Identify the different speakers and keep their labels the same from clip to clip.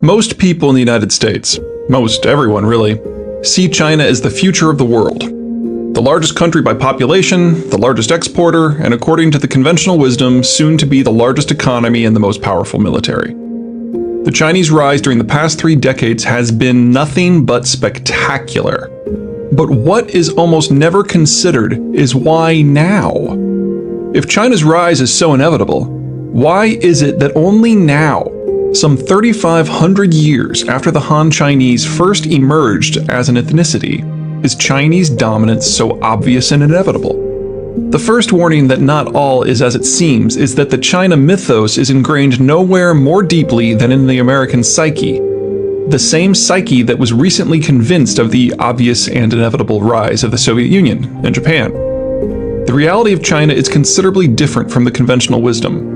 Speaker 1: Most people in the United States, most everyone really, see China as the future of the world. The largest country by population, the largest exporter, and according to the conventional wisdom, soon to be the largest economy and the most powerful military. The Chinese rise during the past 3 decades has been nothing but spectacular. But what is almost never considered is why now? If China's rise is so inevitable, why is it that only now, some 3,500 years after the Han Chinese first emerged as an ethnicity, is Chinese dominance so obvious and inevitable? The first warning that not all is as it seems is that the China mythos is ingrained nowhere more deeply than in the American psyche, the same psyche that was recently convinced of the obvious and inevitable rise of the Soviet Union and Japan. The reality of China is considerably different from the conventional wisdom.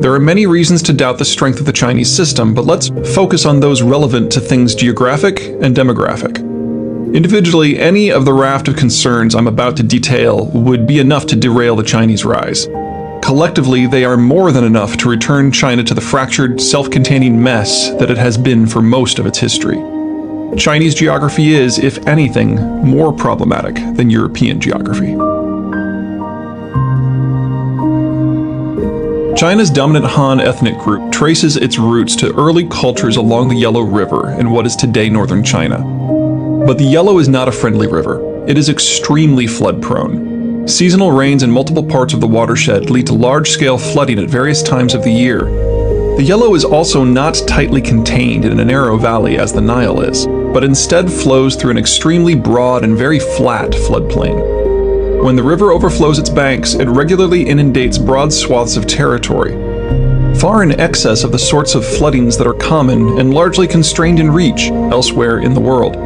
Speaker 1: There are many reasons to doubt the strength of the Chinese system, but let's focus on those relevant to things geographic and demographic. Individually, any of the raft of concerns I'm about to detail would be enough to derail the Chinese rise. Collectively, they are more than enough to return China to the fractured, self-containing mess that it has been for most of its history. Chinese geography is, if anything, more problematic than European geography. China's dominant Han ethnic group traces its roots to early cultures along the Yellow River in what is today northern China. But the Yellow is not a friendly river. It is extremely flood-prone. Seasonal rains in multiple parts of the watershed lead to large-scale flooding at various times of the year. The Yellow is also not tightly contained in a narrow valley as the Nile is, but instead flows through an extremely broad and very flat floodplain. When the river overflows its banks, it regularly inundates broad swaths of territory, far in excess of the sorts of floodings that are common and largely constrained in reach elsewhere in the world.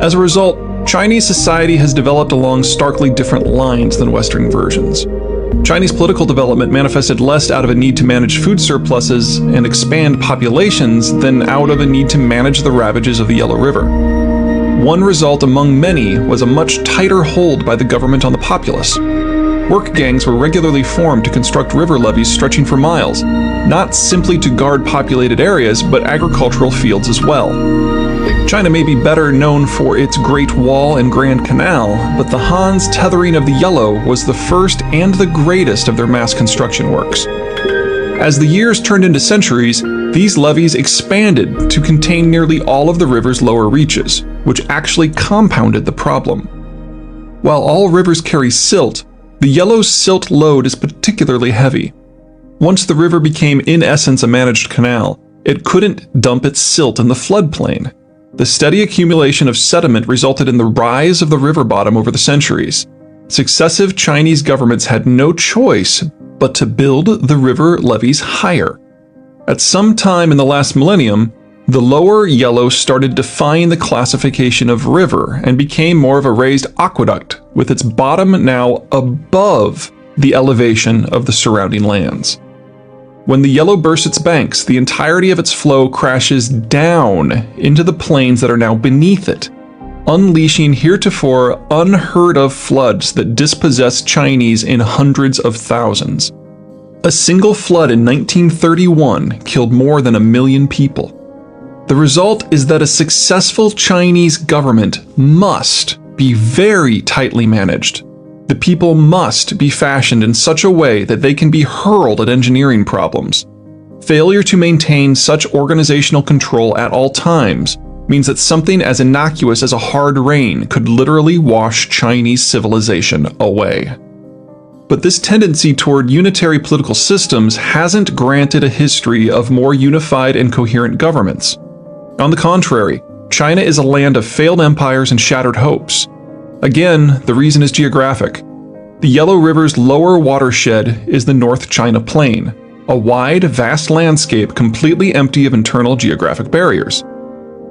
Speaker 1: As a result, Chinese society has developed along starkly different lines than Western versions. Chinese political development manifested less out of a need to manage food surpluses and expand populations than out of a need to manage the ravages of the Yellow River. One result among many was a much tighter hold by the government on the populace. Work gangs were regularly formed to construct river levees stretching for miles, not simply to guard populated areas, but agricultural fields as well. China may be better known for its Great Wall and Grand Canal, but the Han's tethering of the Yellow was the first and the greatest of their mass construction works. As the years turned into centuries, these levees expanded to contain nearly all of the river's lower reaches, which actually compounded the problem. While all rivers carry silt, the Yellow's silt load is particularly heavy. Once the river became in essence a managed canal, it couldn't dump its silt in the floodplain. The steady accumulation of sediment resulted in the rise of the river bottom over the centuries. Successive Chinese governments had no choice but to build the river levees higher. At some time in the last millennium, the lower Yellow started defying the classification of river and became more of a raised aqueduct, with its bottom now above the elevation of the surrounding lands. When the Yellow bursts its banks, the entirety of its flow crashes down into the plains that are now beneath it, unleashing heretofore unheard of floods that dispossess Chinese in hundreds of thousands. A single flood in 1931 killed more than 1 million people. The result is that a successful Chinese government must be very tightly managed. The people must be fashioned in such a way that they can be hurled at engineering problems. Failure to maintain such organizational control at all times means that something as innocuous as a hard rain could literally wash Chinese civilization away. But this tendency toward unitary political systems hasn't granted a history of more unified and coherent governments. On the contrary, China is a land of failed empires and shattered hopes. Again, the reason is geographic. The Yellow River's lower watershed is the North China Plain, a wide, vast landscape completely empty of internal geographic barriers.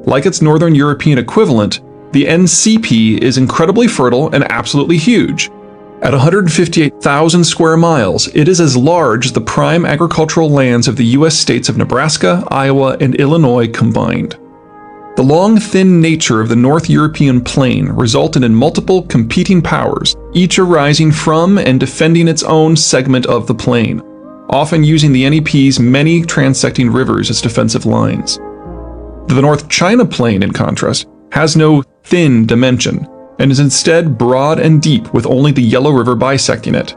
Speaker 1: Like its northern European equivalent, the NCP is incredibly fertile and absolutely huge. At 158,000 square miles, it is as large as the prime agricultural lands of the U.S. states of Nebraska, Iowa, and Illinois combined. The long, thin nature of the North European plain resulted in multiple competing powers, each arising from and defending its own segment of the plain, often using the NEP's many transecting rivers as defensive lines. The North China Plain, in contrast, has no thin dimension, and is instead broad and deep with only the Yellow River bisecting it.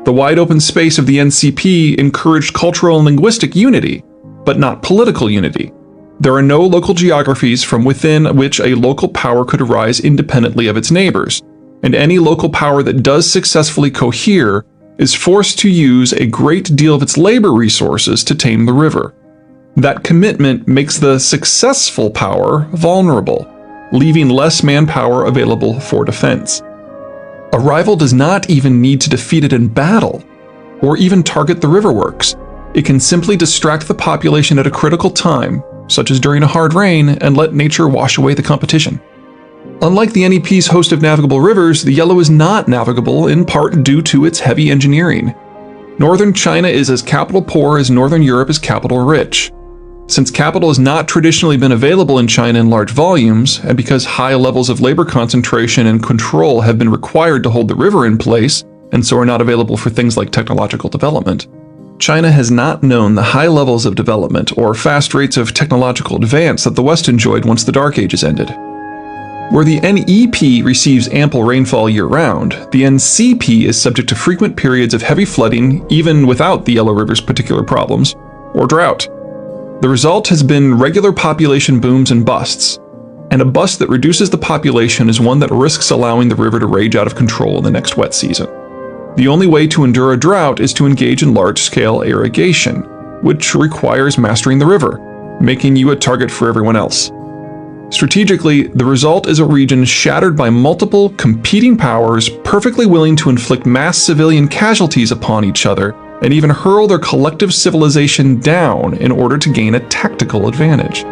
Speaker 1: The wide open space of the NCP encouraged cultural and linguistic unity, but not political unity. There are no local geographies from within which a local power could arise independently of its neighbors, and any local power that does successfully cohere is forced to use a great deal of its labor resources to tame the river. That commitment makes the successful power vulnerable, leaving less manpower available for defense. A rival does not even need to defeat it in battle, or even target the riverworks. It can simply distract the population at a critical time, such as during a hard rain, and let nature wash away the competition. Unlike the NEP's host of navigable rivers, the Yellow is not navigable in part due to its heavy engineering. Northern China is as capital poor as Northern Europe is capital rich. Since capital has not traditionally been available in China in large volumes, and because high levels of labor concentration and control have been required to hold the river in place, and so are not available for things like technological development, China has not known the high levels of development or fast rates of technological advance that the West enjoyed once the Dark Ages ended. Where the NEP receives ample rainfall year-round, the NCP is subject to frequent periods of heavy flooding even without the Yellow River's particular problems, or drought. The result has been regular population booms and busts, and a bust that reduces the population is one that risks allowing the river to rage out of control in the next wet season. The only way to endure a drought is to engage in large-scale irrigation, which requires mastering the river, making you a target for everyone else. Strategically, the result is a region shattered by multiple competing powers perfectly willing to inflict mass civilian casualties upon each other and even hurl their collective civilization down in order to gain a tactical advantage.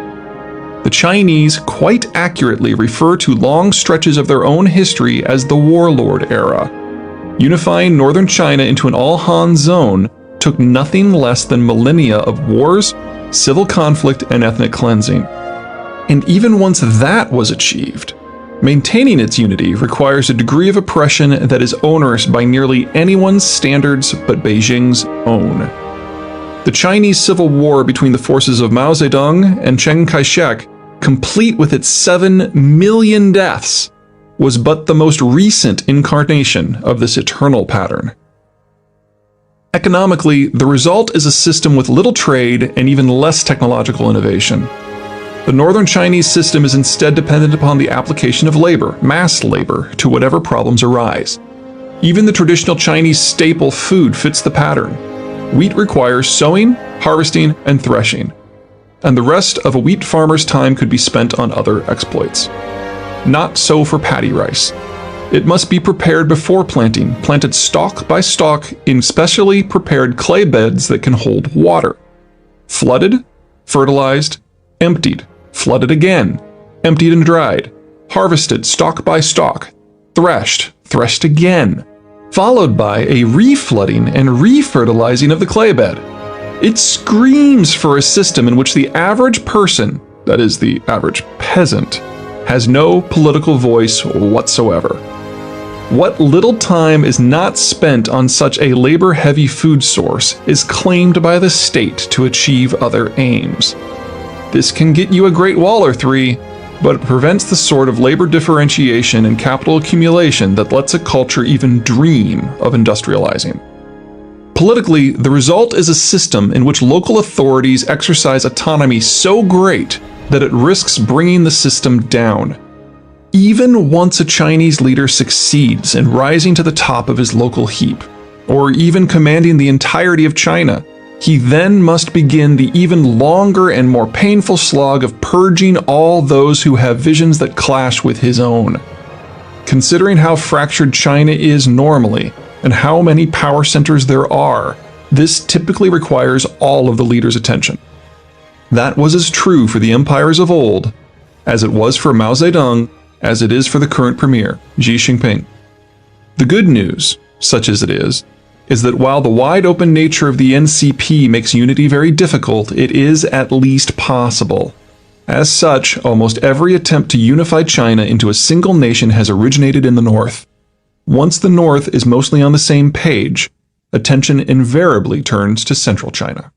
Speaker 1: The Chinese quite accurately refer to long stretches of their own history as the warlord era. Unifying northern China into an all-Han zone took nothing less than millennia of wars, civil conflict, and ethnic cleansing. And even once that was achieved, maintaining its unity requires a degree of oppression that is onerous by nearly anyone's standards but Beijing's own. The Chinese Civil War between the forces of Mao Zedong and Chiang Kai-shek, complete with its 7 million deaths, was but the most recent incarnation of this eternal pattern. Economically, the result is a system with little trade and even less technological innovation. The northern Chinese system is instead dependent upon the application of labor, mass labor, to whatever problems arise. Even the traditional Chinese staple food fits the pattern. Wheat requires sowing, harvesting, and threshing, and the rest of a wheat farmer's time could be spent on other exploits. Not so for paddy rice. It must be prepared before planting, planted stalk by stalk in specially prepared clay beds that can hold water. Flooded, fertilized, emptied, flooded again, emptied and dried, harvested stalk by stalk, threshed, threshed again, followed by a reflooding and refertilizing of the clay bed. It screams for a system in which the average person, that is, the average peasant, has no political voice whatsoever. What little time is not spent on such a labor-heavy food source is claimed by the state to achieve other aims. This can get you a great wall or three, but it prevents the sort of labor differentiation and capital accumulation that lets a culture even dream of industrializing. Politically, the result is a system in which local authorities exercise autonomy so great that it risks bringing the system down. Even once a Chinese leader succeeds in rising to the top of his local heap, or even commanding the entirety of China, he then must begin the even longer and more painful slog of purging all those who have visions that clash with his own. Considering how fractured China is normally, and how many power centers there are, this typically requires all of the leader's attention. That was as true for the empires of old, as it was for Mao Zedong, as it is for the current premier, Xi Jinping. The good news, such as it is that while the wide-open nature of the NCP makes unity very difficult, it is at least possible. As such, almost every attempt to unify China into a single nation has originated in the North. Once the North is mostly on the same page, attention invariably turns to Central China.